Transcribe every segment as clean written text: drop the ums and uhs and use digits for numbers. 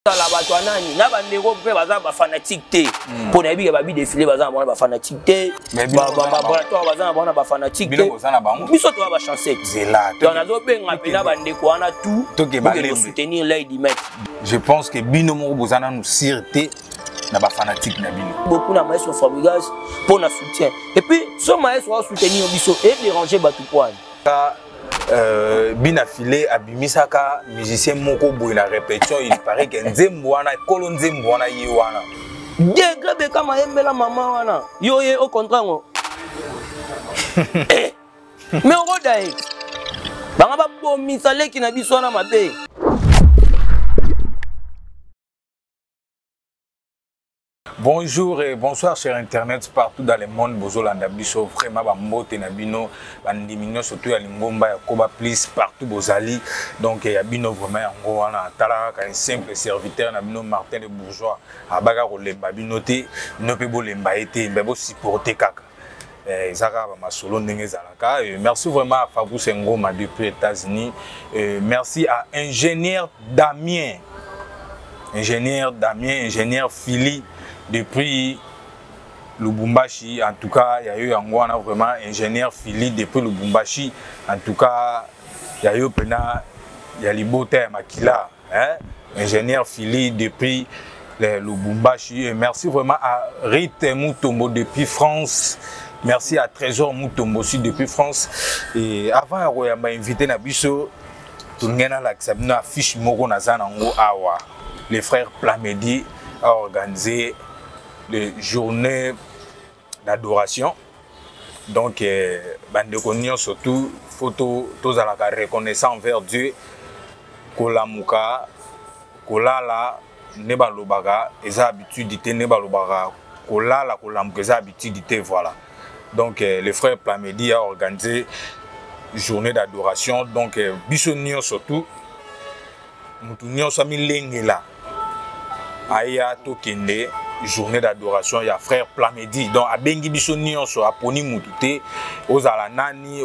la batouanani na bandeko pe baza ba fanatique te pour na bi ba bi défilé baza ba fanatique te laboratoire baza ba fanatique te biso to ba chancer zela donc nazo benga pena bandeko wana tout pour soutenir l'œil du maître. Je pense que bino mo bozana nous sûreté na ba fanatique na bino beaucoup na maestro Fabregas pour na soutien et puis ce maestro va soutenir biso et déranger batu poane bina filé abimisaka musicien moko boy na répétition il paraît que nzembo wana kolo nzembo wana yi wana degré be kama yembela mama wana yo ye au contraire ngo mais on rodai banga ba bomisa leki na biso wana mabe. Bonjour et bonsoir sur internet partout dans le monde. Bozolanda biso vraiment ba mbote na bino bandimino surtout ya lingomba ya koba please partout bozali donc ya bino vraiment yango wana tala ka un simple serviteur na bino Martin le bourgeois abaga kolemba bino te no pe bolemba ete mbe bo supporter kaka ezaka ba masolo ndenge zalaka. Merci vraiment à Fabrice Ngoma depuis les États-Unis. Merci à ingénieur Damien Philly depuis Lubumbashi. En tout cas, il y a eu vraiment ingénieur Philly depuis Lubumbashi. En tout cas, il y a eu Libote Makila, hein? Ingénieur Philly depuis Lubumbashi. Et merci vraiment à Rite Moutombo depuis France. Merci à Trésor Moutombo aussi depuis France. Et avant, on m'a invité à Bisso. Les frères Plamedi a organisé les journées d'adoration. Donc, bandeko surtout photo tous à la reconnaissance envers Dieu. Kolamuka, kolala, nebalobaka, eza habitude nebalobaka, kolala, kolamuka, eza habitude voilà. Donc, les frères Plamedi a organisé journée d'adoration. Donc, bisonio surtout, mutunio sami lengela. Aya tokende journée d'adoration ya frère Plamedi donc abengi biso nyonso aponi mutute ozala nani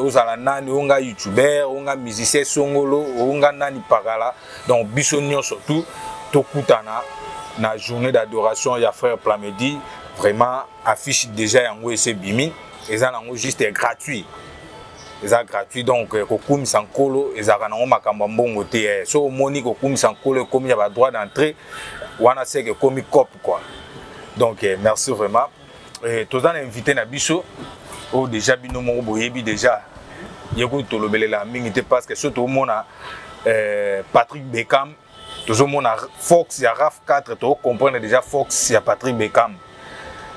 onga youtubeur onga musicien songolo onga nani pakala donc biso nyonso tout tokutana na journée d'adoration ya frère Plamedi vraiment affiche déjà yango ese bimi eza nango juste gratuit. C'est gratuit donc kokumi sankolo ezaka nango makambo mbongo te so moni kokumi sankolo komi ya ba droit d'entrée wana c'est que komi cop quoi. Donc merci vraiment et tous en invité na biso o déjà bino mo boyebi déjà yeko tolobelela mingi te parce que surtout mona Patrick Beckham toujours mona Fox ya RAF 4 to comprendre déjà Fox ya Patrick Beckham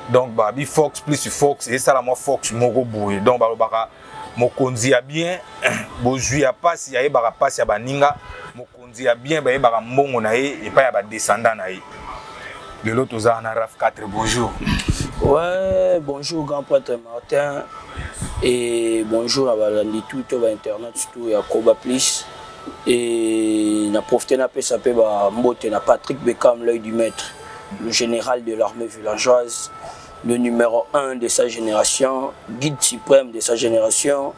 donc babi Fox plus Fox et ça la moi Fox moko boye donc baka mokonzi ya bien bozui ya pasi ya ebaka pasi ya baninga mokonzi ya bien ba ebaka mbongo na ye et pas ya ba descendant na ye de l'autre za na RAF 4. Bonjour. Ouais, bonjour grand prêtre Martin et bonjour à balandi tout internet surtout ya Koba Plus et na profiter na pesa pe ba mbote na Patrick Beckham l'œil du maître, le général de l'armée villageoise, le numéro 1 de sa génération, guide suprême de sa génération,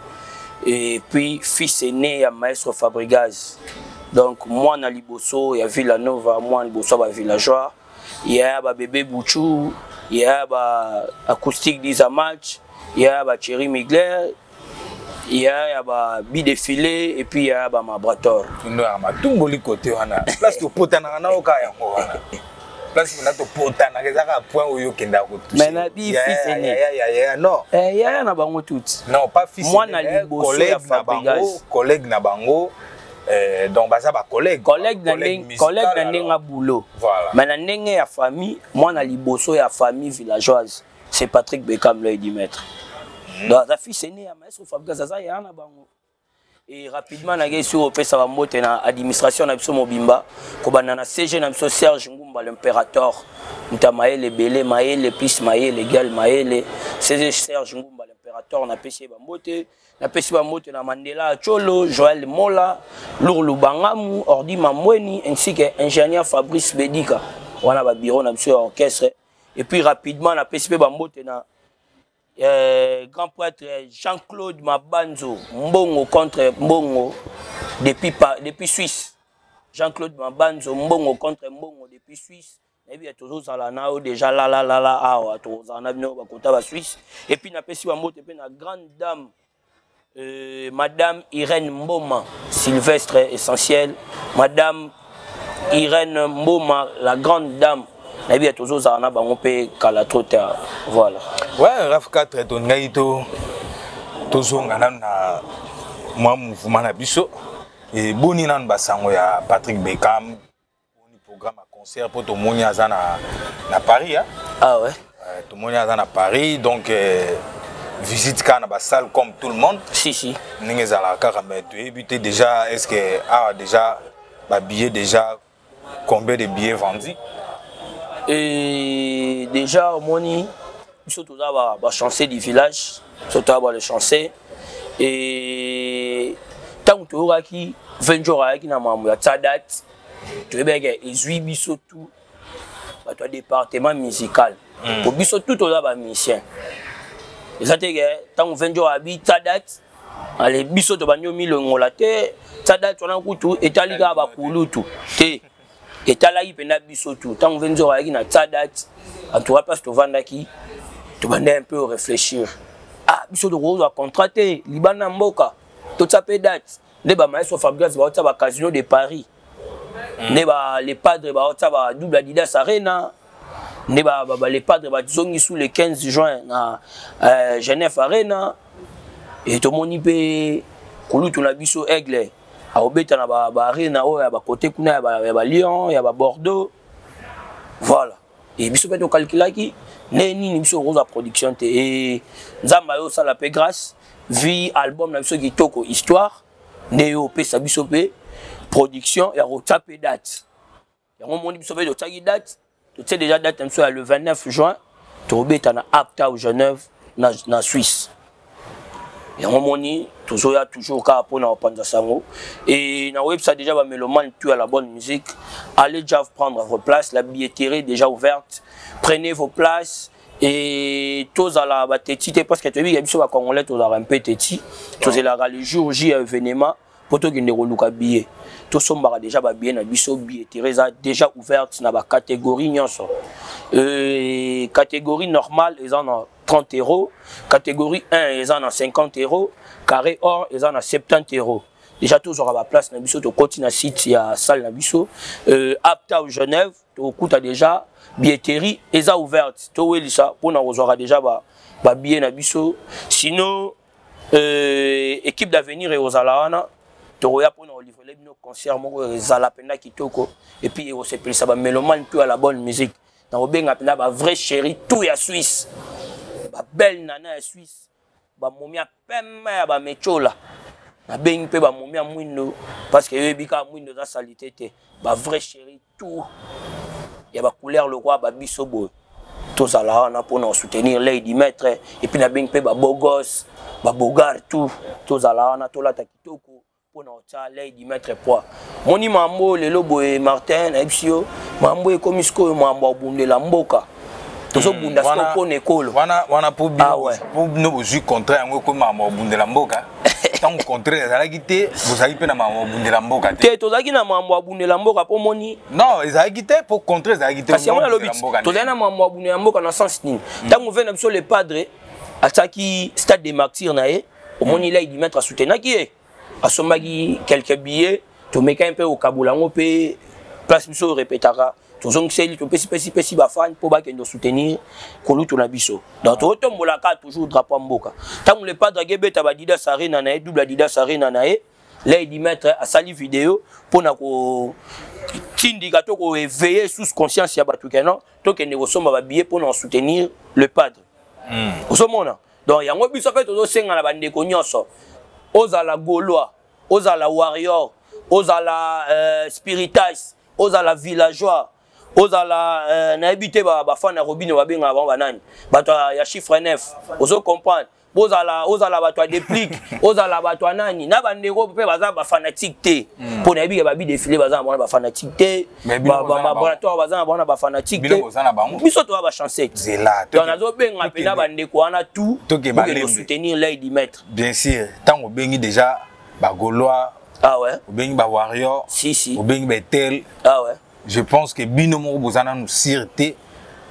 et puis fils aîné à maestro Fabregas. Donc moi na Liboso, il y a Villanova, moi Liboso ba villageois, il y a ba bébé Bouchou, il y a ba acoustique d'Isamatch, il y a ba Thierry Migler, il y a ba bi défilé et puis il y a ba Mabrator. Nous ma tumboli côté wana. Place to potana na okaya ngo wana. Place na to potana kezaka point oyo kenda ko toucher. Mais na bi fils aîné. Non. Ya na bango tout. Non, pas fils aîné. Moi na Liboso ya Fabregas. Collègue na bango. Donc baza ba collègue na nenga boulot. Voilà. Mais na nenga ya famille, moi na Liboso ya famille villageoise. C'est Patrick Beckham l'œil du maître. Donc la fille est née à maestro Fabregas ça ya na bango. Et rapidement na gay sur opesa ba mote na administration na biso mobimba ko banana CG na biso Serge Ngumba l'impérateur Ntamaele Belé Maele plus Maele égal Maele CG Serge Ngumba l'impérateur na pesi ba mote na Mandela Cholo Joël Mola Lourlou Bangamu Ordi Mamweni ainsi que ingénieur Fabrice Bedika wana ba bureau na biso orchestre et puis rapidement na pesi ba mote na grand prêtre Jean-Claude Mabanzo Mbongo contre Mbongo depuis Suisse Jean-Claude Mabanzo mbongo contre mbongo depuis Suisse. Et bien toujours ça là déjà là ah toujours on a venu au côté de Suisse. Et puis na pesi wa moto pe na grande dame Madame Irène Mboma Sylvestre essentiel. Madame Irène Mboma la grande dame. Et bien toujours ça on a bango pe kala trota voilà. Ouais Raf 4 ton ngaito tozonga na moi mouvement na biso et boni nan basango ya Patrick Beckham boni programme à concert pour tout monde na Paris hein? Ah ouais tout le monde à Paris donc visite quand na salle comme tout le monde si ninga la kaka mais tu éviter déjà est-ce que déjà ba billet déjà combien de billets vendus et déjà au moni surtout là va chancer du village surtout va le chancer et tant que tu as qui 20 jours avec na mamu ya tsadat tu es bien ezui biso tout ba toi département musical pour biso tout là ba musicien ça te que tant 20 jours abi tsadat allez biso to banyo milongola te tsadat on a kutu etaliga ba kulutu te etala ipenda biso tout tant 20 jours avec na tsadat en tout cas parce que vandaki tu vas un peu réfléchir. Ah, biso de rose a contracté Libana Mboka. Tout ça peut date. Ne ba maestro Fabrice ba otsa ba casino de Paris. Ne ba les padres ba otsa ba double Adidas Arena. Ne ba les padres ba zongi sous le 15 juin na Genève Arena. Et tout moni pe kulu tuna biso Aigle. A obeta na ba arena o ya ba côté kuna ya ba Lyon, ya ba Bordeaux. Voilà. Et biso pe to calculaki ni biso rose production te et nzamba yo sala pe grâce vi album na biso kitoko histoire ne yo pe sa biso pe production ya rota pe date ya ngomoni biso pe to tsaki date to tse déjà date mso le 29 juin to beta na Uptown Genève na Suisse ya ngomoni toujours ya toujours ka pona opanza sango et na website déjà ba mélomane tout à la bonne musique allez déjà prendre vos places la billetterie déjà ouverte. Prenez vos places et tous à la battetie parce que tu as vu que les Congolais tous à un peu téti tous à le jour J événement pour tout qui ne relouka billet tous sont déjà billet na biso billetterie déjà ouverte na ba catégorie nyonso catégorie normale ils en ont 30 €, catégorie 1 ils en ont 50 €, carré or ils en ont 70 €. Déjà tous aura la place na biso to continue na site ya salle na biso Uptown Genève to kuta déjà billetterie eza ouverte to welisa pour na aura déjà ba billet na biso sinon équipe d'avenir et ozalawana to ya pour na livrer nos concerts moko ezala penda kitoko et puis on se plisa ba mélomane tout à la bonne musique na obenga penda ba vrai chéri tout ya Suisse ba belle nana ya Suisse ba momia pema ba mechola na bengi pe ba momia mwindo parce que yebika mwindo za salité te ba vrai chéri tout ya ba couleur le roi ba biso boy tous à la na pour nous soutenir Lady Maître et puis na bengi pe ba beau gosse ba bogar tout tous à la na to la takitoko pour nous ta Lady Maître poids moni mambo lelo boy Martin Epsio mambo e komisko mambo bundela mboka tozo bunda stop on école wana pour bien pour nous jus contraire ngo ko mambo bundela mboka tant contraire ezalaki te bozali pe na mambo bundela mboka te tozaki na mambo bundela mboka po moni non ezalaki te pour contraire ezalaki te parce que on a l'obit tozali na mambo bundela mboka na sens nini tango vena biso le padre ataki stade des martyrs na ye au moni là il mettre à soutenir qui est asomaki quelques billets to meka un peu au kabulango pe place biso répétera tozong seli to pesi ba fan pour ba kendo soutenir kolutu na biso donc to tombolaka toujours drapeau mboka tango le padre gebeta ba Adidas Arena na double Adidas Arena na là il dit mettre à sali vidéo pour na ko tindika to ko éveiller sous conscience ya batu kenan to kende ko somba ba billet pour na soutenir le padre osomona donc yango biso pe to senga na bande ko nyonso ozala gaulois ozala warrior ozala spiritas ozala villageois ozala na habité ba fana robine ba benga ba banani bato ya chiffre 9 ozo comprendre ozala bato déplique ozala bato nani na bandeko pe baza ba fanatique te pour na biga ba bi défiler baza ba fanatique te ba laboratoire baza ba fanatique te biso to ba chancer zela donc nazo benga pe na bandeko wana tout pour soutenir Lady Maître bien sûr tant bengi déjà ba gaulois Ah ouais. Ou bien ba Warrior. Si. Ou bien ba Tel. Ah ouais. Je pense que bino mo bozana nous sirte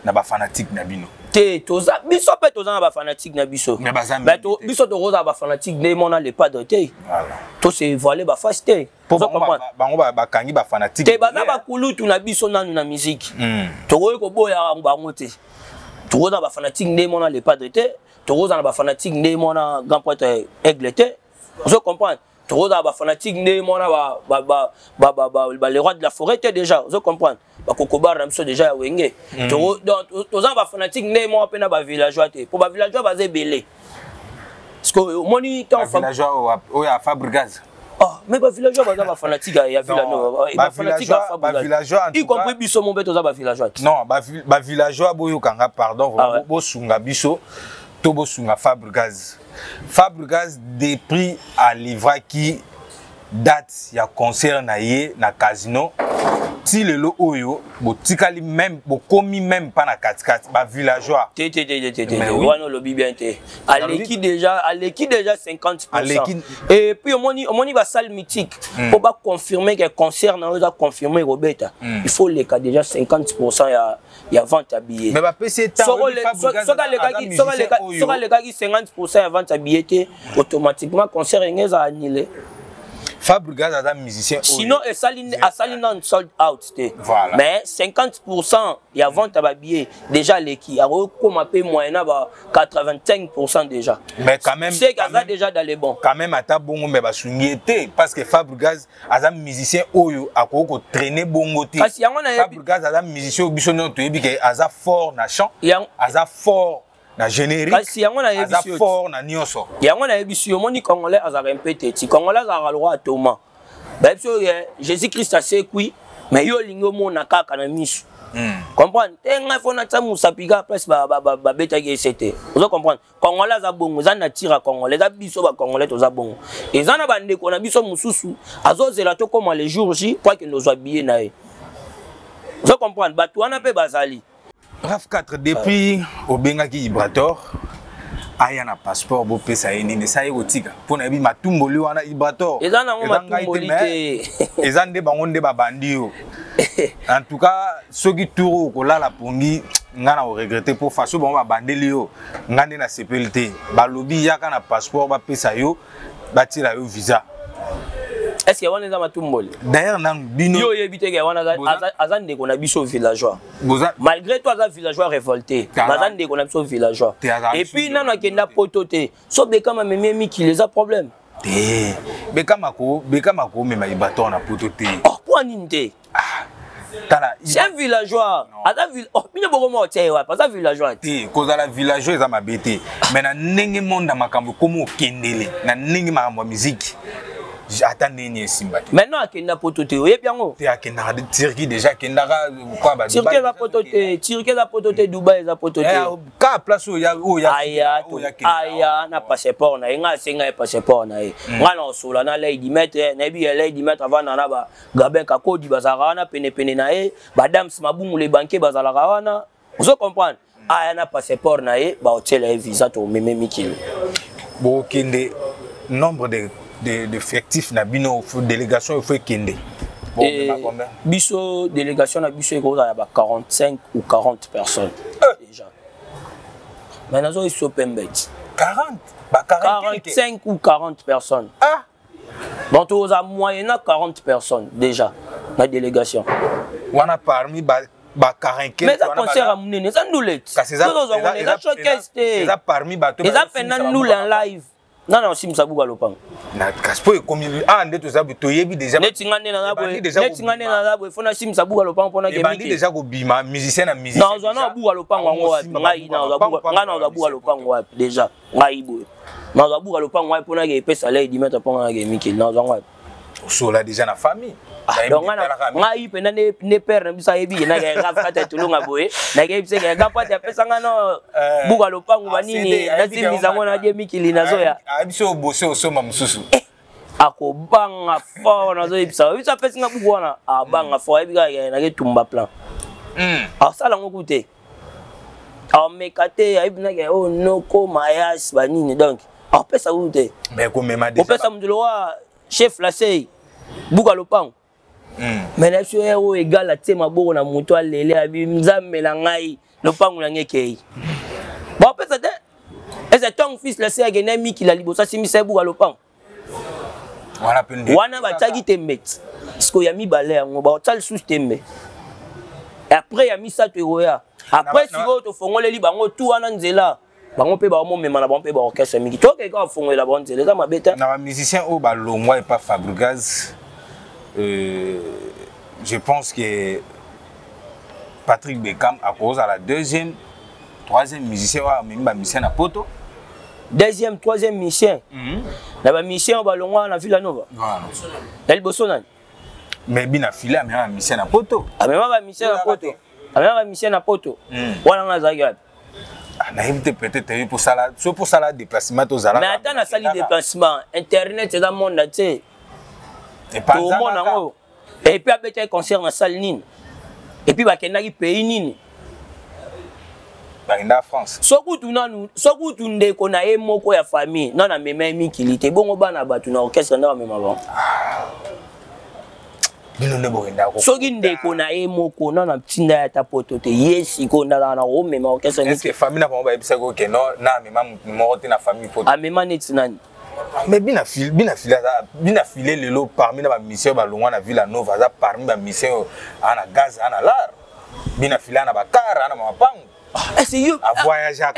na ba fanatique na bino. Te toza biso pe toza ba fanatique na biso. Mais bazami. Ba to biso to roza ba fanatique ne mona le pas de te. Voilà. To se voiler ba face te. Pour ba kangi ba fanatique. Te baza ba kulutu na biso nanu na musique. To ko boya bango te. To roza ba fanatique ne mona le pas de te. To roza ba fanatique ne mona grand poète aigle te. Vous comprenez? Toza ba fanatique ne mona ba les rois de la forêt déjà, vous comprenez? Ba kokobar na biso déjà wenge. Toza ba fanatique ne mona pe na ba villageois te. Pour ba villageois ba zebele. Parce que moni temps villageois o ya Fabrigaz. Ah, mais ba villageois ba fanatique ya villageois. Ba fanatique ba villageois y compris biso mon beto za ba villageois. Non, ba villageois boyo kanga pardon, bo sunga biso to bo sunga Fabrigaz. Fabrigaz depuis à livrer qui date ya concert na ye na casino ti lelo oyo botikali même bokomi même pas na katikati ba villageois wana lobi bien te aleki déjà 50%. Et puis on va salle mythique pour pas confirmer que concert na oza confirmer Roberta il faut les cas déjà 50% ya vente à billets. Mais ba PC ta soka les gars qui 50% ya vente à billets automatiquement concert ngeza annulé. Fabrigaz a un musicien. Sinon, il a sold out. Voilà. Mais 50% il y a vente à billets déjà l'équipe. Alors, comme on peut moyenner 85% déjà. Mais quand même. C'est qu'il déjà dans les bons. Quand même, à ta bongo, mais parce que Fabrigaz a un musicien oyo a traîner bongo. Fabrigaz a un musicien au bisonno qui a fort na chant. A fort. Na générique, aza fort na nyonso. Yango na yebisu moni congolais azara impété ti congolais azara roi Thomas. Ba biso Jésus-Christ asekui mais yo lingo mona kaka na misu. Comprendre? Tenga fona tsamu sapika place ba beta ki c'était. Vous comprendre? Congolais aza bongo za na tira congolais za biso ba congolais toza bongo. Ezana bande ko na biso mususu azozela to comme les jours J pour que nous habiller na ye. Vous comprendre? Ba to wana pe bazali. RAF 4 depuis au Bengaki Ibrator aya na passeport bo pesa yeni ne sa erotika pona bi matumboli wana Ibrator ezana mo matumboli te ezande bango nde babandi yo en tout cas soki tour ko la pongi ngana o regretter pour faso bon babandeli yo ngande na CPLT balobi yaka na passeport ba pesa yo batira yo visa. Est-ce qu'il y a un matumboli? D'ailleurs, dans bino yo yebite ke wana azande ko na biso villageois. Malgré toi az villageois révolté, azande ko na biso villageois. Et puis nana kenda pototé. So bekama memi qui les a problème. Bekama ko mema ibato na pototé. Oh pour ninte. C'est un villageois. Oh, bien beaucoup moins tiens ouais, pas un villageois. Cause la villageois za mabete. Mais na ndenge monde makambo komo kendele, na ndenge makambo musique. J'attends ni simba. Maintenant akenda pototé oye biango. Te akenda de Turquie déjà kenda quoi ba Dubaï. Turquie la pototé Dubaï za pototé. Ka place o ya aya na passeport na nga senga passeport na ye. Ngana osola na lady mettre na bi lady mettre avant na ba gaben ka kodi bazara na pene na ye badam mabumu le banquier bazala wana. Vous comprenez? Aya na passeport na ye ba hotel et visa to meme mikilo. Bo kende nombre de effectifs na bino délégation il faut kende. Biso délégation na biso eko ya ba 45 ou 40 personnes déjà. Maintenant ils sont pembet. 40 45 ou 40 personnes. Ah. Donc on a moyennant 40 personnes déjà la délégation. On a parmi ba 45 mais ça concert à munene ça nous let. Ça parmi bato. Ça fait nous en live. Non, si Moussa Bouga Lopang. Na kaspo comme ah ndé to zabu to yebi déjà. Netingane na nabo fona si Moussa Bouga Lopang pona ke miki. Déjà ko bima musicien na musicien. Non, on Bouga Lopang wango wa ngai na za Bouga Lopang wa déjà. Ngai bo. Na za Bouga Lopang wa pona ke pesa lay di mettre pona ke miki na za ngwa. So là déjà na famille. Donc ngai pena ne père na bisa yebi na ke rafa ta tulunga boye. Na ke bisa ke gapa ta pesa ngano Bouga Lopang wa nini na simi zango na je miki linazoya. Abiso bosse osoma mususu. Ako banga fort na zo ibisa. Ibisa pesa nga buku wana. Ah banga fort ebika na ke tumba plan. Ah sala ngoku te. Ah mekate ibina ke oh no ko mayas banini donc. Ah pesa ute. Mais ko mema déjà. Pesa mdulo wa chef la sei. buka lopango mais na so ero égal atie maboko na moto alele abi nzambe na ngai lopango na ngekei bon pesa te est ton fils la sœur gena mi ki la libosa simisa buka lopango wana pende wana bataki tembe sko ya mi balé yango ba otsal sous tembe et après ya mi sato eroya après si to fongoleli bango tout wana nzela bango pe ba mo mema na bango pe ba orchestre mingi to ke ka fongolela bango nzela za mabeta na ba musicien o ba longwa et pas Fabregas je pense que Patrick Beckham à cause à la deuxième troisième musicien wa même ba musicien na poto deuxième troisième musicien na ba musicien ba longwa na Villanova voilà na liboso nani mais bina fila mais ba musicien na poto amema ba musicien na poto amema ba musicien na poto wana nga za gade na éviter peut-être pour ça là déplacement aux ala mais attends na sali déplacement internet c'est dans monde tu et pas tout monde ngo et puis abeta concert na salle nini et puis bakendaki pays nini bakenda France sokutu ndeko na ye moko ya famille non na mema mikili te bongo bana batu na orchestre na mema ba bino ne bokenda ko soki ndeko na ye moko non na tinda ya tapoto te yesi ko ndala na o mema orchestre est-ce que famille na ba ba ebisa ko ke non na mema moko te na famille poto a mema neti nani mais bina filé le lot parmi les missions balongwa na Villanova za parmi les missions ana gaz ana lar bina filé na bakara ana mapango est-ce you a voyager à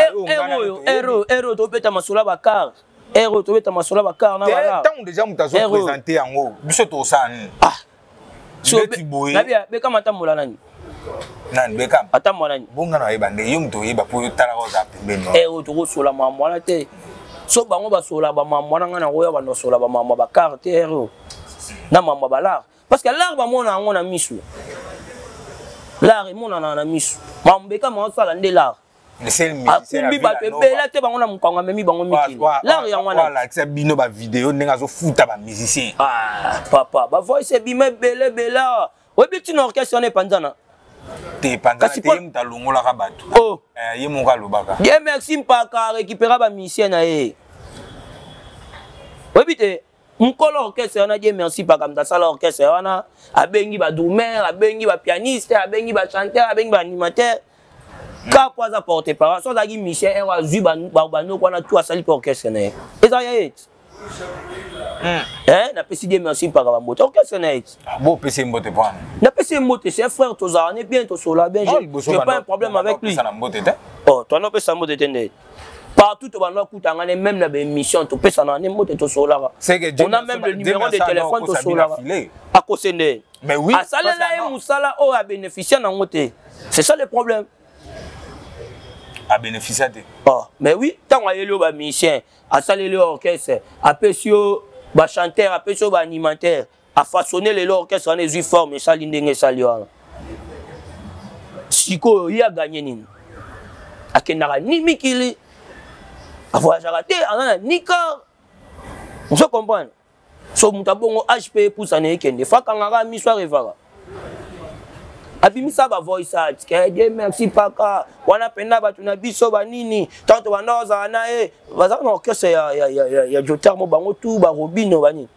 héros to beta masula bakar héros to beta masula bakar na bala tant déjà mutazo présenter yango biso to sani so na bia be kama tambola nani nan Beckham atambola nani bonga na yebande yum to yeba po tala ko za pembeni héros to sola mamwa te so bango basola ba mamwa na ngana roya ba no sola ba mamwa ba carte héros na mamwa ba l'art parce que l'art ba mona ngo na misu l'art e mona na misu mambeka mo sala nde l'art c'est musicien akumbi ba bela te bango na mukanga memi bango mikili l'art ya ngwana la tsa bino ba vidéo nenga zo futa ba musicien papa ba voice bime bele bela obiti na orchestre ne panzana te panzana te mta longola ka batu ye monga lobaka bien merci mpaka récupérer ba musicien na ye obite mkolo orchestre na die merci paka mta sala orchestre wana abengi ba drummer abengi ba pianiste abengi ba chanteur abengi ba animateur ka poza porter parole so dagi Michel era zui ba no kwana tout asali pour orchestre na eza ya et na pesi die merci paka ba moto orchestre na et bon pesi mbote point na pesi mbote c'est frère tozana ne bien to sola bien j'ai pas un problème avec lui oh toi non pesa mbote tende partout to bana kutanga même na ba émission to pesa na ne mbote to sola on a même le numéro de téléphone to sola à kosende mais oui à sala na musala o a bénéficier na ngote c'est ça le problème à bénéficier de mais oui tant a yelo ba musicien a salé l'orchestre a pesio ba chanteur a pesio ba animateur a façonner l'orchestre en les formes ça lindenge sali wana siko il a gagné nini akendaka ni mikili a voyager te ana nika on se comprend so mutabongo HP pour ça ne kende fakanga miswa revara abimisa ba voice art ke merci paka wana penda batu na biso ba nini tanto bandoza na baza na orchestre ya jotar mo bango tout ba robino bani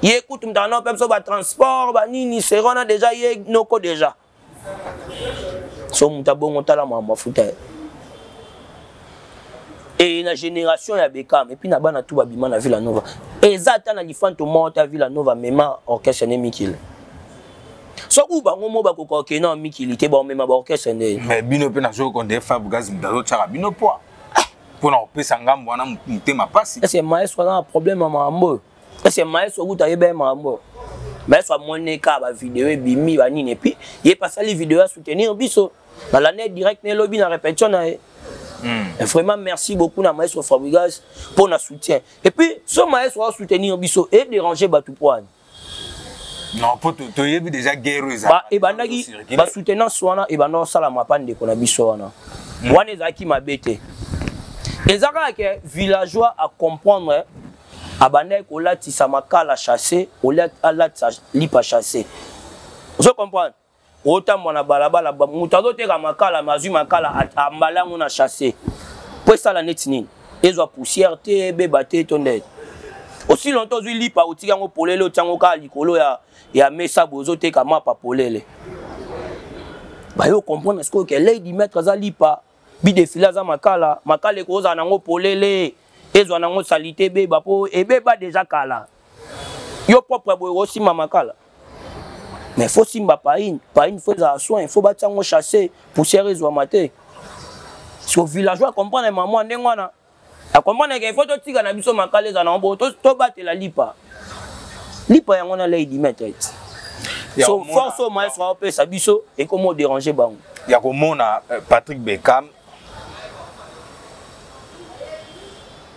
ye écoute mtana pemso ba transport ba nini serona déjà ye noko déjà so mutabongo tala mafuta et la génération ya Beckham et puis na bana tout babima na Villanova ezata na lifanto monta Villanova mema orchestre ne mikil so ku bango mo ba ko ke na mikili te ba mema ba orchestre ne mais bino pe na zo ko de Fabregas mdazo tsaka bino poa pour on pesa ngambo wana mtema pasi c'est maestro na problème mambo c'est maestro ku ta yebe mambo maestro moneka ba vidéo e bimi ba nini et puis il passe les vidéos à soutenir biso dans l'année direct ne lobby na répétition na vraiment merci beaucoup na maestro Fabregas pour notre soutien et puis ce maestro soutenir biso et déranger ba tout point. Non, pour to yebi déjà guerre ba e bandaki ba soutenance wana e bando sala mapande ko na biso wana wana ezaki mabete ezaka ke villageois à comprendre abandai ko latisa makala chasser au latisa lipa chasser je comprends autant mona balabala mutazo te ka makala mazu makala ambalango na chasser pour ça la netini ezo poussière te bebate tonde Aussi longtemps ozwi lipa otika ngo polele otiango ka likolo ya mesa bozo te kama pa polele. Ba yo comprendre est-ce que Lady Maître za lipa bi défilé za makala ko za nango polele ezwa nango salité beba po ebeba déjà kala. Yo propre boy aussi makala. Mais faut simba paine faut za soin, faut batango chasser poussière ezwa maté. So villageois comprendre maman ndengwana. A comprendre qu'il faut tika na biso makala za nango to batela lipa. Lipa yango na Lady Maître. So force au maestro au pesa biso et comment déranger bango. Ya komona Patrick Beckham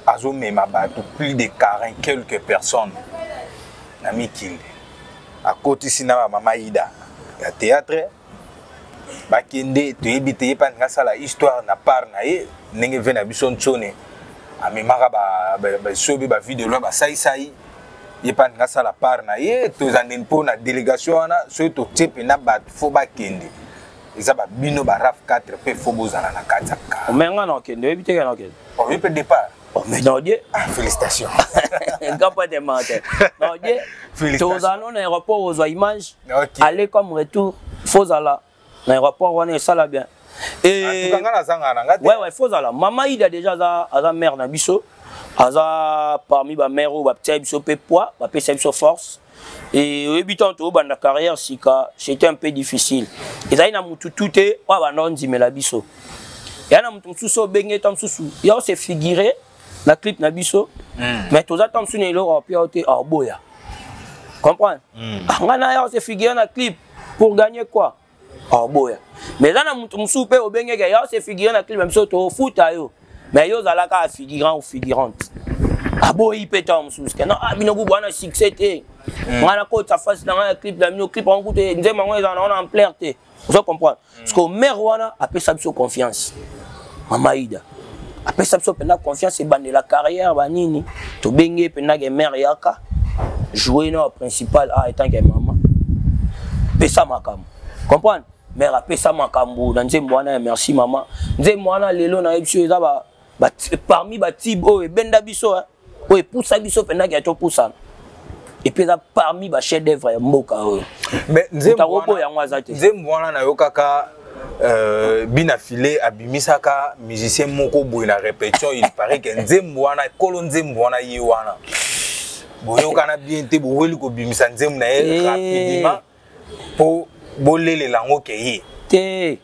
azo mema bato plus de 40 quelques personnes na mikili. À côté sina mama Ida ya théâtre bakende to yebite pa ngasa la histoire na part na ye ndenge vena biso ntone amemaka ba sobe ba vidéo ba sai ye pa ngasa la part na ye to zande mpo na délégation na so to type na ba fo bakende ezaba bino ba RAF 4 pe fo bozana na kataka omenga na kende yebite kana kende on peut départ. Oh, mais non, Dieu. Ah, félicitations. Pas de mentir. Non, Dieu. Félicitations. Tous allons dans l'aéroport aux images. Okay. Aller comme retour. Faut aller. L'aéroport, on est ça là bien. Et. Ouais, faut aller. Maman, il a déjà sa mère na biso. Aza parmi ba mère ou ba petit biso pe poids, ba pe biso force. Et au habitant tout dans la carrière sika, c'était un peu difficile. Et ça il a mutu touté, wa ba non di la biso. Et on a mutu suso benye tam susu. Il a se figuré la clip na biso. Mais tous attendent sur le rapioté à boya. Comprends? On a se figuré la clip pour gagner quoi? À boya. Mais là on a mutu susu pe au benye il a se figuré la clip même so to foot ayo. Mais yo zalaka figurant ou figurante. Aboyi petam susu. Non, bino bwana succès té. On a côté sa face dans un clip là, nos clip en goûte nzema on en plein té. Vous comprenez? Parce que mère wana appelle ça confiance. Mama Ida. Après ça, pendant confiance et de la carrière, banini, to bengue pendant que mère yaka, jouer no principal a étant que maman. Pesa makam. Comprendre? Mère après ça makambo, dans nzemwana merci maman. Nzemwana lelo na ebisho eza ba parmi ba tibo et benda biso hein. Oui, poussa biso pendant que to poussa. Et puis ça parmi ba chef d'œuvre ya mboka. Mais nzemwana na yokaka bina filé abimisaka musicien moko boy na répétition il paraît que nzemwana kolo nzemwana yiwana boyo kana bien te boweli ko bimisa nzem na ye rapidement po bolele lango ke yi te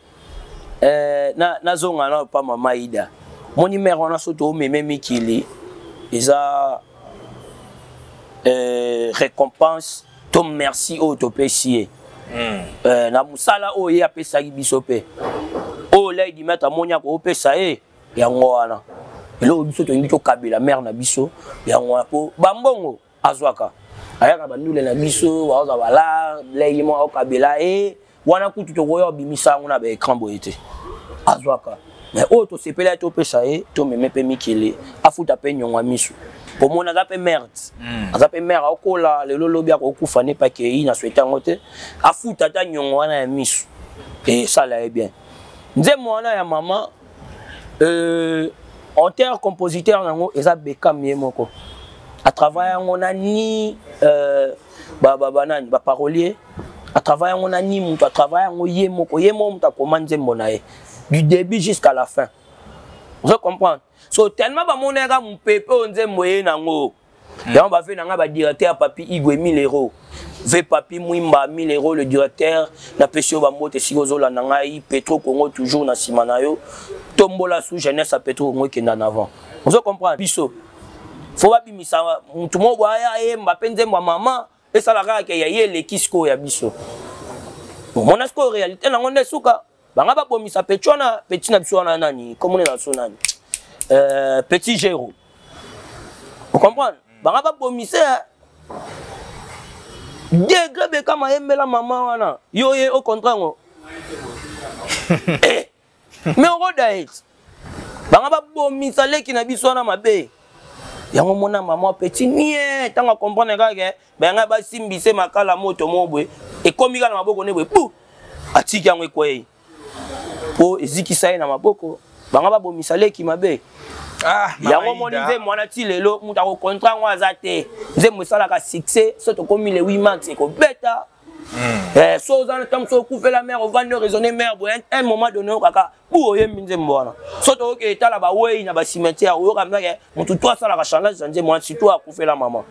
na zonga na pa mama Ida mon numéro na soto meme mikili eza récompense to merci au to pesier. Na musala o ya pesa biso pe o Lady Maître monya ko pesa yango wana elo biso to ngito kabela mère na biso yango po bambongo azwaka ayaka bandule na biso waza bala Lady mo kabela wana kutu to koyo bimisa ngona ba écran boyete azwaka mais o to sepela to pesa to meme pe mikele afuta pe nyongwa misu pour mon azape merde azape mère okola le lolobi akokufa ne pas que ina souhaita ngote afuta ta nyongo wana ya misu et ça là est bien nzemo wana ya maman auteur compositeur nango eza Beckham yemoko à travers on a ni banani ba parolier à travers on a ni mutu à travers on yemoko muta comment nzembo na ye du début jusqu'à la fin vous comprenez. So tellement ba monera mon pepe onze moye nango. Ya on va faire nanga ba directeur papi Igwe 1000 €. Ve papi Mwimba 1000 €, le directeur na pesio ba mote sigozo la nanga i Petro Congo toujours na simanayo. Tombola sous jeunesse à Petro Congo qui est en avant. Vous comprenez biso. Faut ba bimisa mutu mo ba ya Mbappé nzembo maman et ça la ka ke ya yele kisko ya biso. Bon mon asko réalité nango ndesuka. Banga ba bomisa Petro na petit na biso na nani. Comment on est dans son nani? Petit Géraud. Vous comprenez? Banga bomise degré be kama embela maman wana. Yo au contraire. Mais on redaït. Banga bomisa leki na biso na mabe. Yango mona maman petit nie tanga comprendre kaka banga ba simbise makala moto mobwe e komika na maboko nebwe pou atiki yango ekwe po eziki sai na maboko banga bomisa leki mabe. yango moni nzembo wana ti lelo mutu akocontra ngo aza te nzembo esalaka succès so tokomi le 8 max ekobeta so oza na ntango so okufela mare ovandi oraisonne mare boye un moment donné okaka bu oyembi nzembo wana so tokoki etala bawei na bacimetière oyoka mnake motu to asalaka chantage za nzembo wana surtout akufela mama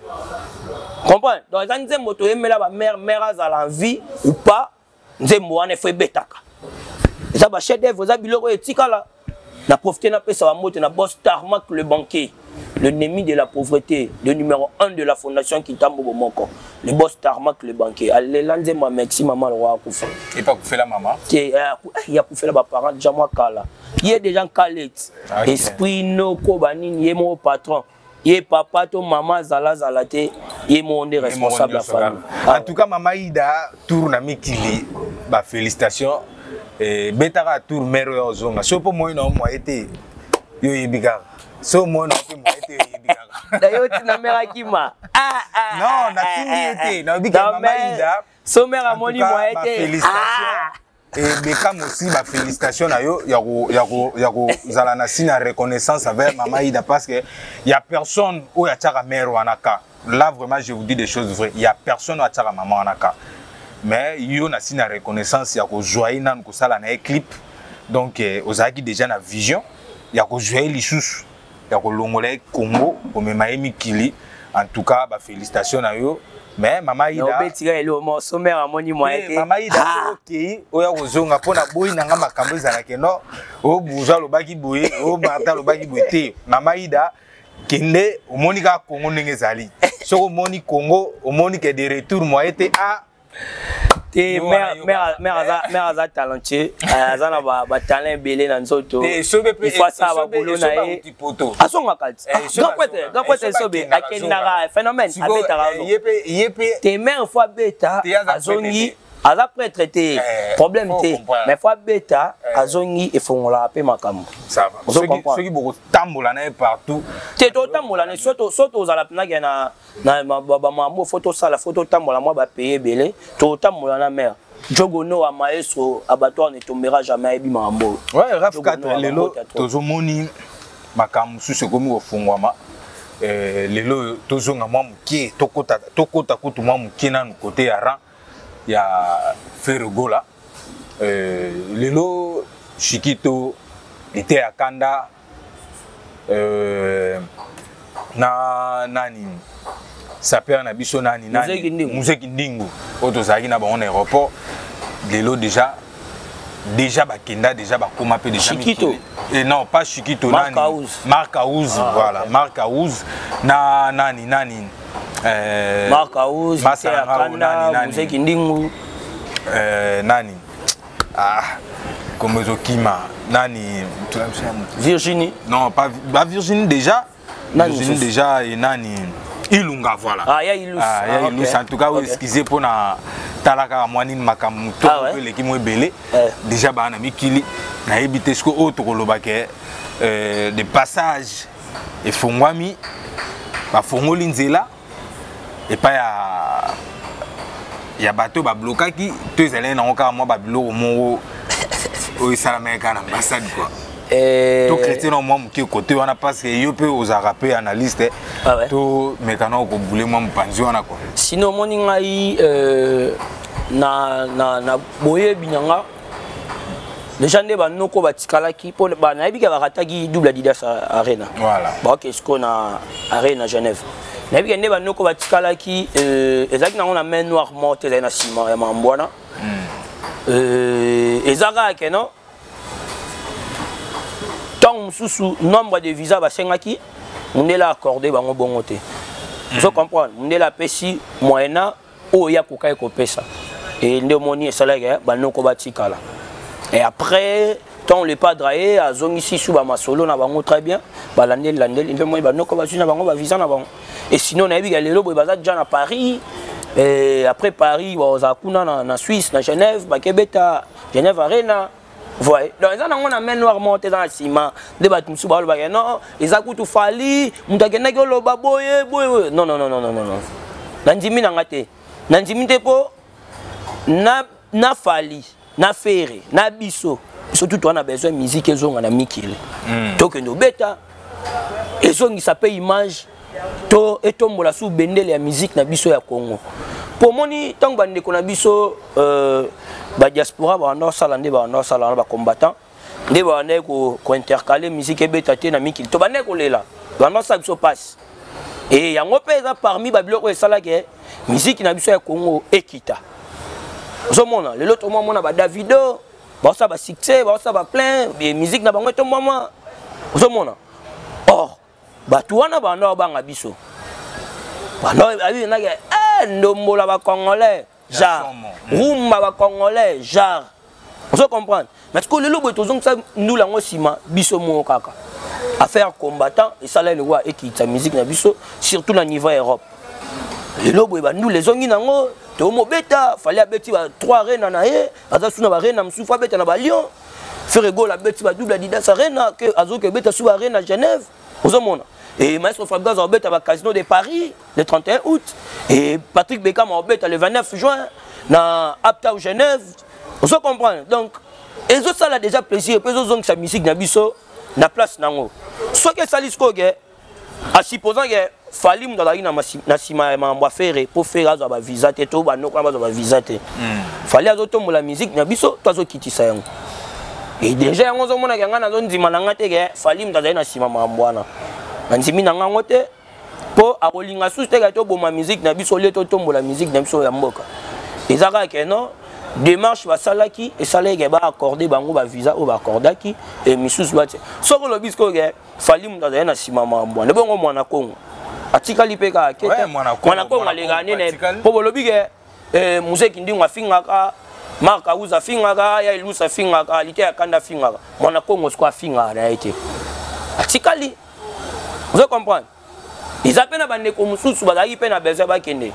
comprendre donc eza nzembo toyembela bamare mare azala en vie ou pas nzembo wana efo ebetaka eza bachef d'œuvre eza biloko etikala na profité na pesa ba moto na boss Tarmac le banquier, l'ennemi de la pauvreté, le numéro 1 de la fondation Kitambo Bomoko, le boss Tarmac le banquier. Allez lanze ma merci maman le roi Koufa. Et pas Koufa la maman. Il y a Koufa la parents déjà moi kala. Il y a des gens calés. Esprit no kobani, il y a mon patron. Il y a papa to maman zala zalate, il y a mon responsable de la famille. En tout cas maman Ida tourne mikili. Bah félicitations. Betara tour mero ozonga so po moi na mo été yo yibika so mo na pe mo été yibika d'ailleurs tu na mera kima non na tindi été na bika mama Ida so mera moni mo été félicitations et bekam aussi ba félicitations na yo yako zala na sina reconnaissance avec mama Ida parce que il y a personne où ya tchaka mero anaka là vraiment je vous dis des choses vraies il y a personne où ya tchaka maman anaka. Mais il y a aussi une reconnaissance, il y a que joie dans le clip. Donc, aux acquis déjà la vision, il y a que joie les sous, il y a que l'ongolais Congo, comme Miami Kili. En tout cas, félicitations à eux. Mais maman Ida, maman Ida, ok, oya kozonga pona boy nanga makambo ezalaka no, o buza lobaki boye, o bata lobaki boye. Maman Ida kende omoni ka Congo ndenge ezali. Soko omoni Congo, omoni ke de retour moi été à mère aza talentueux aza na ba talent belé na nzoto il faut ça ba bolo na ye asonga kati grand poète sobe akendaka phénomène abetaka te mère fois beta azongi aza prêtre te problème te mais fois beta azongi efongola pe makambo ça va ceux qui beaucoup tambola na partout te to tambola na soto ozala pena na ba mambo photo sala photo tambola moi ba payer belé to tambola na mère Jogono a maestro abattoir ne tombera jamais bi mambo ouais Raf 4 lelo tozomoni makambo susu komi ofungwama lelo tozonga mwa mukie tokota kutu mwa mukie na côté ya ran ya Ferrogola lelo Chikito était à Kanda na nani saper na biso nani Museki Ndingu otozaki na bon aéroport lelo déjà bakenda déjà bakoma pe déjà Chikito et non pas Chikito nani Marc Aouz voilà Marc Aouz na nani Marc Aouz Kanda Museki Ndingu nani comme Zokima nani Virginie non pas Virginie déjà Virginie déjà et nani Ilunga voilà ya Ilunga en tout cas excusez pour na talaka mwani makamu to l'équipe mo belé déjà ba na mikili na ebité ce ko autre kolobake de passage et fongwami ba fongoli nzela et pas ya bateau ba blokaki to ezalé na oka mo ba biloko mo o isalameka na ambassade quoi to chrétien no mo mki côté wana parce que yo pe aux rappé analyste to mekano ko boule mo mpanzi wana quoi sinon moni ngai na boye binanga déjà nde banoko batikalaki po ba na yebika bakataki double Adidas Arena voilà ba ok ce qu'on a Arena Genève na yebika nde banoko batikalaki ezaki nango na main noire morte na ciment ya mambwana ezaka ke non tant sous nombre de visas basengaki mundela accordé bango bongo te vous comprenez mundela pesi moyena oya kokai kopesa et nde moni esalaka banoko batikala et après tant le padre aye azongisi sous ba masolo na bango très bien balandel nde moi banoko basu na bango ba visa na bango et sinon na yebika lelo boy baza déjà na Paris et après Paris baza kuna na Suisse na Genève bakebeta Genève Arena. Voilà. Donc, ils ont un main noire montée dans le ciment. Des bâtiments sous balle, non, ils ont tout fallu. Non. Nanjimi n'angate. Nanjimi tepo. Na fali, na ferré, na biso. Surtout, on a besoin de musique et on a mikil. Donc, nous bêta. ils ont s'appelle image to etombola sous bendele ya musique na biso ya Congo. Pour moni tant bande ko na biso ba diaspora ba no sala nde ba no sala ba combattant nde ba ne ko intercaler musique ebetate na mikili to bande ko lela ba no sa biso passe et yango pesa parmi ba biloko esala ke musique na biso ya Congo ekita ozomona lelo to mona ba Davido ba sa ba succès ba sa ba plein et musique na bango to mama ozomona or batu wana banda banga biso banda abi na ke ndombola ba congolais genre rumba ba congolais genre on comprendre mais que le lobo tozong ça nous la ngosima biso mo kaka affaire combattant et ça là le roi et qui ta musique na biso surtout na niveau Europe le lobo ba nous les ongi nango to mo beta fallait abeti ba 3 reine na ye aza suna ba reine na msufa beta na ba Lyon faire go la beti ba double Adidas arena que azoke beta sous arena à Genève ozomona. Et Maestro Fabgaz a au Casino de Paris le 31 août. Et Patrick Beckham a le 29 juin dans Apta ou Genève. On se comprend. Donc, et ça a déjà plaisir. Et puis, ils sa musique na biso na place nango. Soit que ça lisko ge, à supposant que Falim dans na sima ma faire pour faire un visa te to ba no kwa ba visa te. Fallait azotombo la musique na biso to azo kitisa yango. Et déjà on zo mona ngana zo ndima na ngate ge Falim dans na sima ma mbwana. Nzimi na ngango te po abolinga suste ka to boma musique na biso leto tombo la musique na biso ya mboka ezaka ke non démarche ba salaki et salaki ba accorder bango ba visa ou ba accordaki et misusu ba te soko lo bisko ke Falim da na sima mambo ne bongo mwana Kongo atikali pe ka kete mwana Kongo alegane ne po bolobi ke muzeki ndinga fingaka marka uza fingaka ya ilusa fingaka lite ya kanda fingaka mwana Kongo sko finga na été atikali. Vous comprenez? Ils appellent à des communes sous bagaille peine à besoin bakende.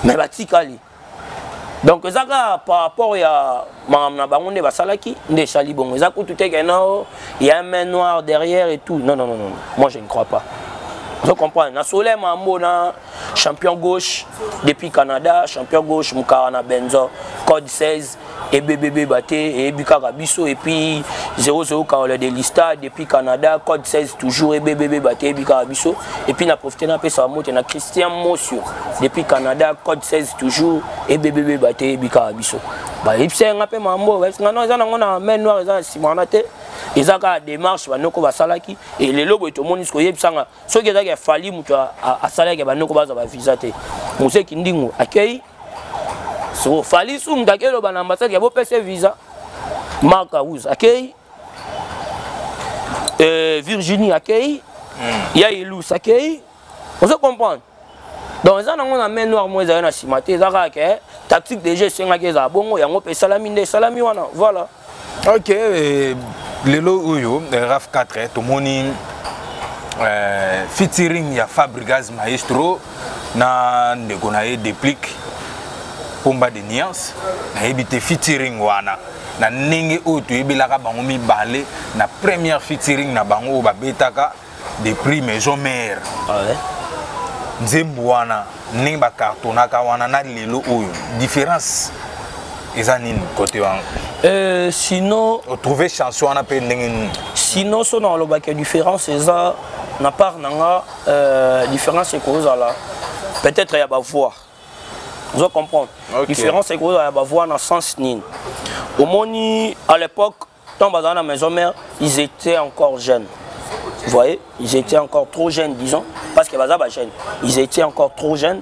Mais batikali. Donc ça par rapport à madame Bangonde basalaki, des chalibon. Ça coûte tout est non, il y a un main noire derrière et tout. Non. Moi je ne crois pas. Vous comprenez? Na Soleil Mambona, champion gauche depuis Canada, champion gauche Mukarana Benzo, code 16 et BBB Baté et Bukara Bisso et puis 00 Carole de Lista depuis Canada, code 16 toujours et BBB Baté et Bukara Bisso et puis na profité na pesa moto na Christian Mossio depuis Canada, code 16 toujours et BBB Baté et Bukara Bisso. Bah il s'est un peu mambo parce que non ils en ont main noire ils ont simonate ils ont une démarche banoko basalaki et les lobos tout monde isko yebsanga so que ça fali mutu a salaki banoko baza ba visa te museki ndingo accueil so fali sum dakelo bana ambassade ya bo pese visa marka uz accueil Virginie accueil ya Ilus accueil on se comprend. Donc ça on a main noire moi na simate ça ka ke tactique déjà senga ke za bongo yango pe salami nde salami wana voilà. OK lelo uyo RAF 4 to moni featuring ya Fabregas Maestro na ndeko na ye déplique pomba de nuance na ebité featuring wana na ndenge oyo toyebelaka bango mibale na première featuring na bango babetaka des prix maison mère. Nzembo wana ndenge bakartonaka wana na lelo oyo différence eza nini côté wango? Sinon trouver chanson wana pe ndenge nini? Sinon so na lobaka différence eza na part nanga différence ekozala peut-être ya ba voix. Vous comprenez? Différence ekozala ya ba voix na sens nini. Omoni à l'époque tant bazana maison mère ils étaient encore jeunes. Vous voyez, ils étaient encore trop jeunes, disons, parce que bazaba jeunes. Ils étaient encore trop jeunes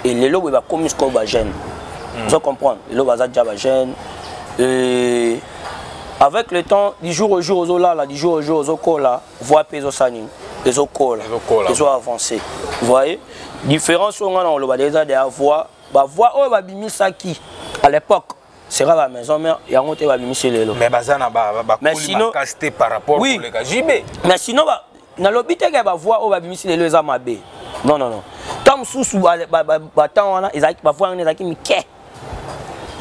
et les lots va comme ils jeunes. Vous comprenez? Les lots bazaba jeunes. Et avec le temps, du jour au jour aux là, du jour au jour aux cola, voix peso sanin, les cola, les avancés. Vous voyez? Différence on a le déjà de voix, bah voix oh va bimisaki à l'époque. Sera la maison mère et on te va bimisser les lots. Mais bazana mais sinon casté par rapport oui, pour les gars JB. Mais sinon na l'obité que va voir on va bimisser les lots amabe. Non. Tant sous ba temps wana ezaki ba voix ezaki mike.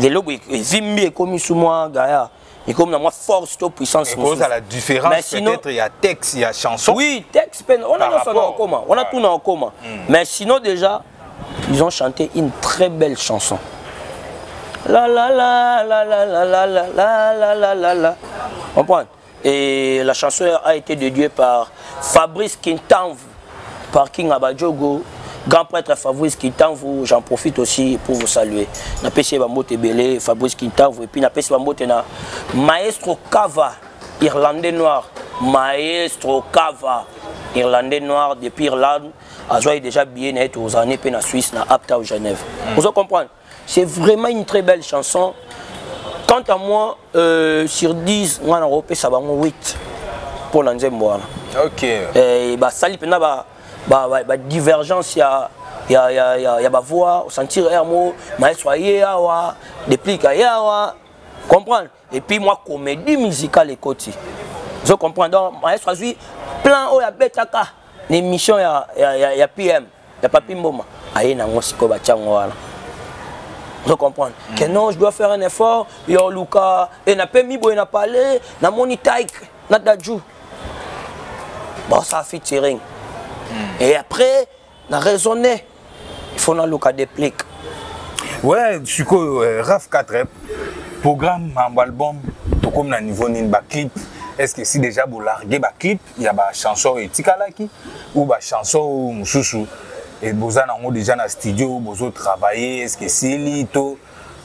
Les lots zimbi comme sous moi gaya. Et comme moi force to puissance. Cause à la différence peut-être il y a texte, il y a chanson. Oui, texte on a ça en commun. On a tout en commun. Mais sinon déjà ils ont chanté une très belle chanson. La la la la la la la la la la la la. On comprend. Et la chanson a été dédiée par Fabrice Kintanvu, par King Abadjogo, grand prêtre Fabrice Kintanvu. J'en profite aussi pour vous saluer. Na pesi Bambote Belé, Fabrice Kintanvu, et puis na pesi Bambote na Maestro Kava, Irlandais noir. Maestro Kava, Irlandais noir depuis Irlande. Azoy déjà bien être aux années puis en Suisse, na Uptown Genève. Vous comprenez? C'est vraiment une très belle chanson. Quant à moi, sur 10, on a repéré ça 8 pour l'Anzembo. Ok. Et bah ça il y a divergence, il y a voix, sentir un mot, maestro yawa, depuis yawa, comprendre. Et puis moi comédie musicale et côté. Je comprends donc maestro a plein au ya betaka l'émission ya PM, ya Papi Mboma. Aïe na ngosiko bachango wala. Je comprends que non, je dois faire un effort. Yo Luka, et n'a pas mis bon, n'a pas parlé, n'a moni taik, n'a d'adjou. Bon, ça fait featuring. Et après, n'a raisonné. Il faut n'a Luka déplique. Ouais, je suis RAF 4 programme en album, tout comme na niveau nin ba clip. Est-ce que si déjà vous larguez ba clip, il y a ba chanson etikalaki ou ba chanson mususu? Et vous avez déjà dans le studio, vous avez travaillé, est-ce que c'est lito,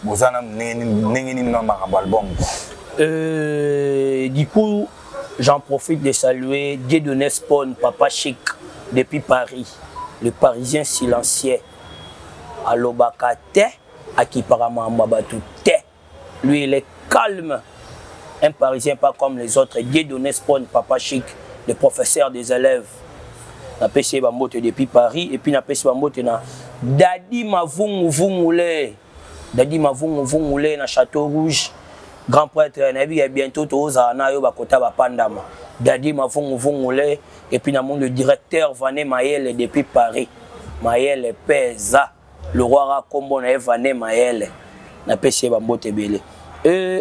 vous avez un album? Du coup, j'en profite de saluer Dieudonné Spawn, Papa Chic, depuis Paris, le Parisien silencieux. À Lobakate, à qui apparemment Mabatou Te. Lui, il est calme. Un Parisien pas comme les autres. Dieudonné Spawn, Papa Chic, le professeur des élèves. Na pesi Bambote depuis Paris et puis na pesi Bambote na Dadi Mavungu Vungule. Dadi Mavungu Vungule na Château Rouge. Grand prêtre na bi bientôt toza na yo bakota ba pandama. Dadi Mavungu Vungule et puis na mon le directeur Vané Mayele depuis Paris. Mayele pesa le roi Rakombo na Vané Mayele. Na pesi Bambote belé.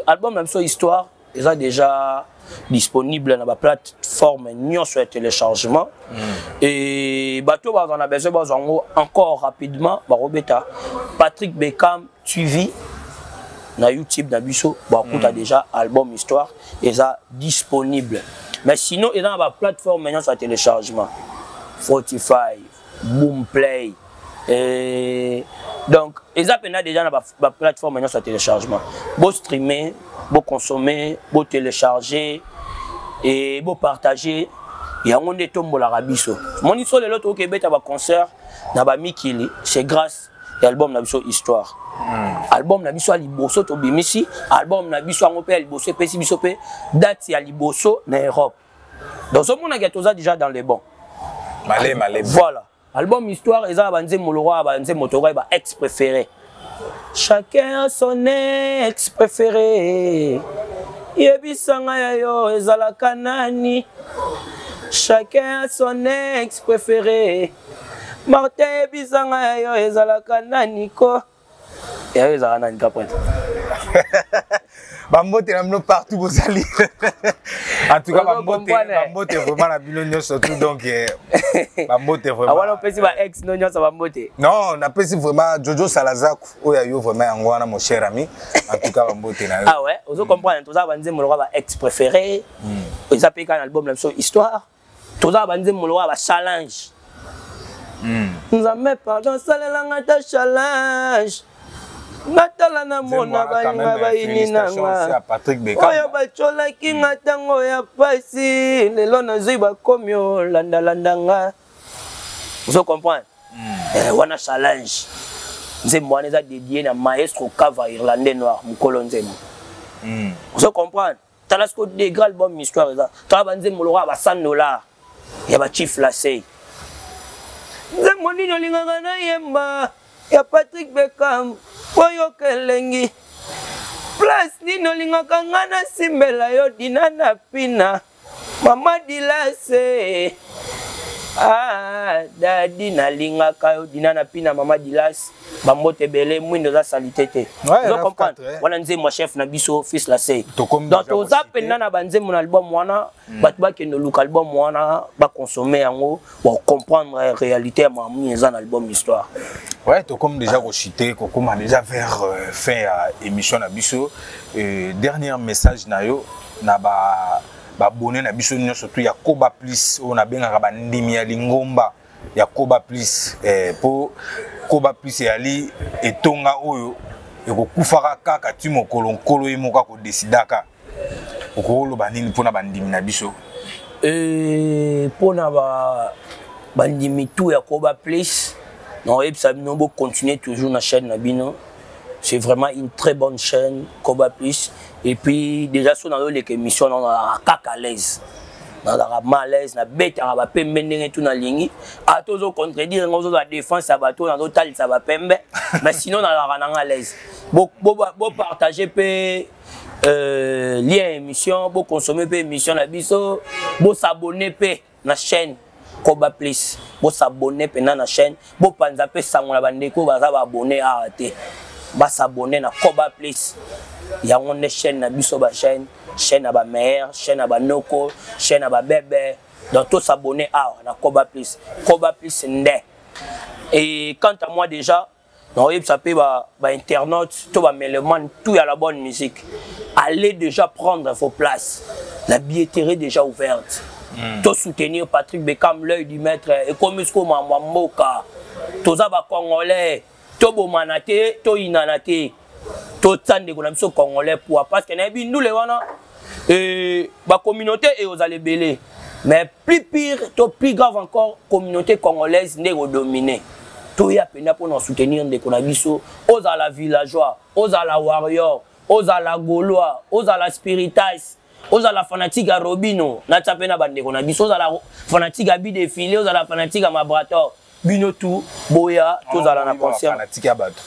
Album même sur histoire, ils ont déjà disponible dans la plateforme sur le téléchargement. Et bateau on a besoin encore rapidement Patrick Beckham suivi na YouTube na biso a déjà album histoire et ça disponible. Mais sinon il y a dans la plateforme sur le téléchargement 45 Boomplay et donc ils ont déjà dans la plateforme sur le téléchargement. Beau streamer, beau consommer, beau télécharger et beau partager. Il y a un tombe la rabiso. Mon histoire de l'autre Québec à concert na ba Mikili, c'est grâce à l'album Nabiso Histoire. Album Nabiso à Liboso to bimisi, album Nabiso en opé Liboso pesi biso pe date à Liboso na Europe. Donc ce monde a déjà dans les bons. Malé. Voilà. Album Histoire et ça banze moloroa banze motoroi ba ex préféré. Chacun a son ex préféré. Yebisanga yo ezalaka nani. Chacun a son ex préféré. Martin yebisanga yo ezalaka nani ko. Et yo ezalaka nani kapret. Bambote namno partout vous allez. En tout cas Bambote vraiment la bilonio surtout donc Bambote vraiment. Ah voilà on peut dire ex non ça Bambote. Non, on appelle vraiment Jojo Salazar oya yo vraiment ngwana mon cher ami. En tout cas Bambote na. Ah ouais, vous comprenez tout ça banze molora ba ex préféré. Ils appellent un album même sur histoire. Tout ça banze molora ba challenge. Nous avons pardon salela ta challenge. Natala na mona bainga baini nanga Patrick Beckham oyo bachola kinga tango ya pasi lelo na ziba komio landa landanga. Vous comprenez? Wana challenge nzembo wana eza dédié na Maestro Kava Irlandais noir mukolo nzembo. Vous comprenez? Talasco des grands albums histoire ça toi banzembo lora ba $100 ya ba chief lacé nzembo nino linganga na yemba ya Patrick Beckham Oyo kelengi Plus nino lingaka ngana simbela yo dinana pina Mama dilase Dadi na lingaka yo dinana pina Mama dilase Bambote bele mwindo za salitete. Vous comprenez? Wana nzembo chef na biso fils la sei. Donc aux appels na banzembo na album wana bat ba ke no look album wana ba consommer yango pour comprendre la réalité ya mamu eza na album histoire. Ouais, tout comme déjà recité, comme on déjà vers fin à émission na biso dernier message na yo na ba abonné na biso surtout ya Koba Plus on a benga ba ndimi ya lingomba ya Koba Plus po Koba Plus yali etonga oyo ekokufaka kaka ti mokolo nkolo ye moka ko decidaka okoloba nini mpona bandimi na biso mpona bandimi tout ya Koba Plus non ebisa bino bo continuer toujours na chaîne na bino. C'est vraiment une très bonne chaîne, Koba Plus. Et puis, déjà, sur les émissions, on a à l'aise. On a mal à l'aise, on a bête, on a pas mener tout dans la ligne. À tous les contredire, on a la défense, ça va tout, on a d'autres, ça va pas. Mais sinon, on a à l'aise. Bon partager lien émission, bon consommer émission, la biso, bon s'abonner la chaîne. Koba Plus. Bon s'abonner dans la chaîne. Bon panzape sang la bandeko, va s'abonner à arrêter. Va s'abonner à Koba Plus. Il y a une chaîne na biso ba chaîne à ba mère, chaîne à ba noko, chaîne à ba bébé. Donc tous s'abonner à Koba Plus. Koba Plus ndé. Et quant à moi déjà, non ça peut ba internautes, tout ba méloman, tout y a la bonne musique. Allez déjà prendre vos places. La billetterie est déjà ouverte. Tout soutenir Patrick Bekam, l'œil du maître, et comme ce qu'on m'a moka. Tous les Congolais, tout le manate, tout inanate, tout le temps Congolais pour parce que nous les wana et la communauté est aux allés mais plus pire, tout plus grave encore, communauté congolaise n'est dominée. Tout y a peine pour nous soutenir des Konabiso, aux à la villageois, aux à la warrior, aux à la gaulois, aux à la spiritais. Aux la fanatique à Robino, na tapena bande qu'on a dit, aux la fanatique à Bidéfilé, aux la fanatique à Mabrator, Bino tout, Boya, tous à la conscience.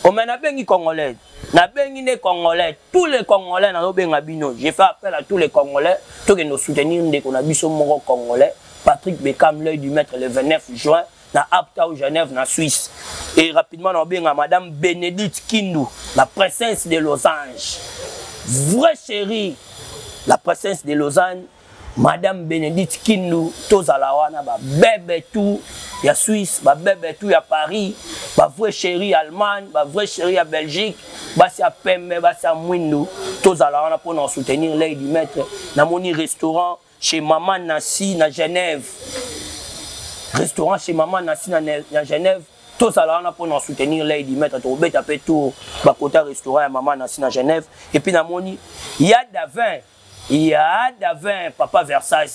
On m'a bengi Congolais, na bengi les Congolais, tous les Congolais na benga Bino. J'ai fait appel à tous les Congolais, tous que nous soutenir dès qu'on a vu son moro Congolais, Patrick Bekam, l'œil du maître le 29 juin, na Apta au Genève, na Suisse. Et rapidement, on benga Madame Bénédicte Kindou, la princesse de Losange. Vraie chérie. La princesse de Lausanne, Madame Bénédicte Kindou, tous à la wana, bébé tout, il y a Suisse, bébé tout, il y a Paris, vraie chérie Allemagne, vraie chérie à Belgique, c'est à Pembe, c'est à Mwindou, tous à la wana pour nous soutenir l'œil du maître. Dans mon restaurant chez Maman Nassi, na Genève. Restaurant chez Maman Nassi, na Genève. Tous à la pour nous soutenir l'œil du maître. Tu vas taper tout, côté restaurant à Maman Nassi, na Genève. Et puis, dans mon il y a d'avant. Il y a d'avant Papa Versailles.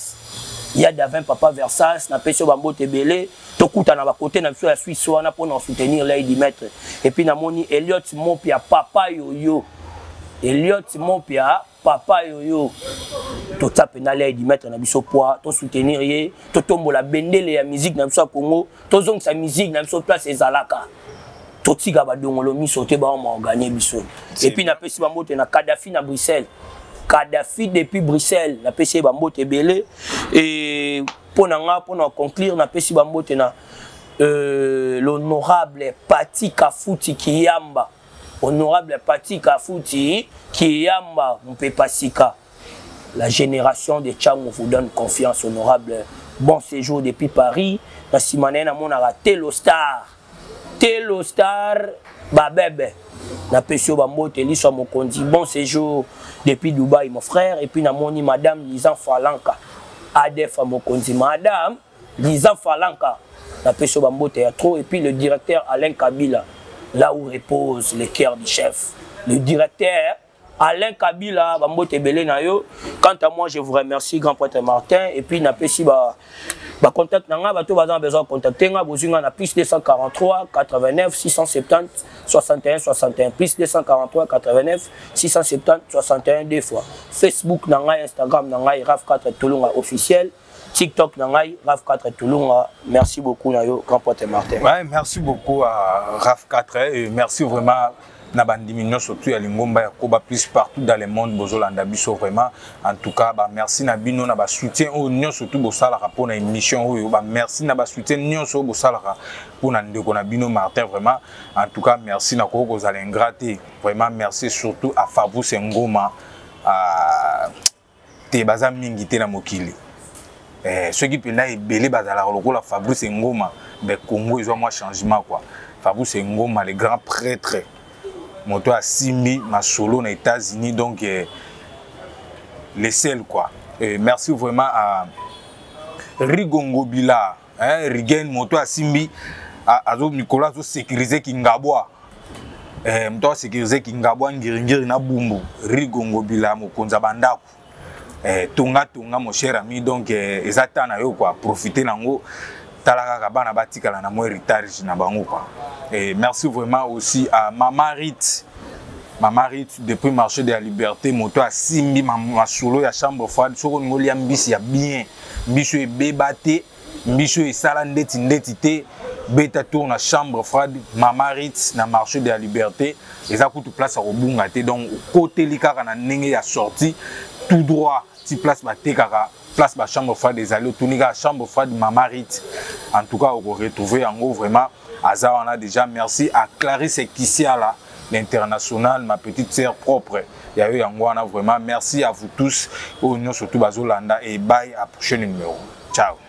Il y a d'avant Papa Versailles. Na peso bambo tebele. To kuta na côté na la Suisse wana pour nous soutenir l'œil du maître. Et puis na moni Elliot Mompia Papa Yoyo. Elliot Mompia Papa Yoyo. To tape na l'œil du maître na biso poids. To soutenir ye. To tombo la bendele ya musique na biso Congo. To zong sa musique na biso place ezalaka. To tiga ba dongolo mi sauter ba on gagner biso. Et puis na pesi bambo te na Kadhafi na Bruxelles. Kadhafi depuis Bruxelles, na PC Bambote Belé et pour conclure, na PC Bambote na l'honorable Pati Kafuti Kiyamba, honorable Pati Kafuti Kiyamba, Mpepasika, la génération de Tchang vous donne confiance, honorable, bon séjour depuis Paris, na Simane na mona Telo Star, Babebe. Na pesio bambote liso mokondi bon séjour depuis Dubaï mon frère et puis na moni madame Lizan Falanka Adef mokondi madame Lizan Falanka na pesio bambote ya trop et puis le directeur Alain Kabila là où repose le cœur du chef le directeur Alain Kabila bambote belé na yo. Quant à moi je vous remercie grand prêtre Martin et puis na pesi contact nanga bato bazan besoin de contacter nga bozinga na plus 243 89 670 61 61 plus 243 89 670 61 deux fois. Facebook nanga, Instagram nanga RAF4 Tulunga officiel, TikTok nanga RAF4 Tulunga. Merci beaucoup nayo grand prêtre Martin. Ouais, merci beaucoup à RAF4 et merci vraiment na bandimino surtout ya lingomba ya Koba Plus partout dans le monde bozolanda biso vraiment en tout cas merci na bino na ba soutien au nyo surtout bosala pour na émission oyo merci na ba soutien nyo so bosala pour na ndeko na bino Martin vraiment en tout cas merci na ko kozala ingraté vraiment merci surtout à Fabrice Ngoma te baza mingi te na mokili ceux qui pena ebele bazala lokola Fabrice Ngoma be Congo ils ont moi changement quoi Fabrice Ngoma le grand prêtre moto à Simbi ma solo aux États-Unis donc les seuls quoi Et merci vraiment à Rigongo Bila, hein, Rigen Moto Asimbi, à Nicolas sécuriser Kingaboa. Mto sécuriser Kingaboa Ngiri na Bumbu, Rigongo Bila Mokonza Bandaku. Tonga mon cher ami, donc ezatana yo quoi, profiter nango talaka kabana batikala na mo héritage na bango quoi. Et merci vraiment aussi à Maman Rit. Maman Rit depuis marché de la Liberté, moto a simbi ma solo ya chambre froide, soko ngoli ambisi ya bien. Biso e bebate, biso e sala ndeti te, beta tour na chambre froide, Maman Rit na marché de la Liberté, eza kutu place à Robunga te, donc côté likaka na ndenge ya sortie tout droit, ti place ba te kaka, place ba chambre froide des alliés, tout nika chambre froide Maman Rit. En tout cas, on va retrouver en gros vraiment Aza on a déjà merci à Clarisse Kissia là, l'international, ma petite sœur propre. Il y a eu vraiment merci à vous tous, surtout Bazolanda et bye à prochain numéro. Ciao.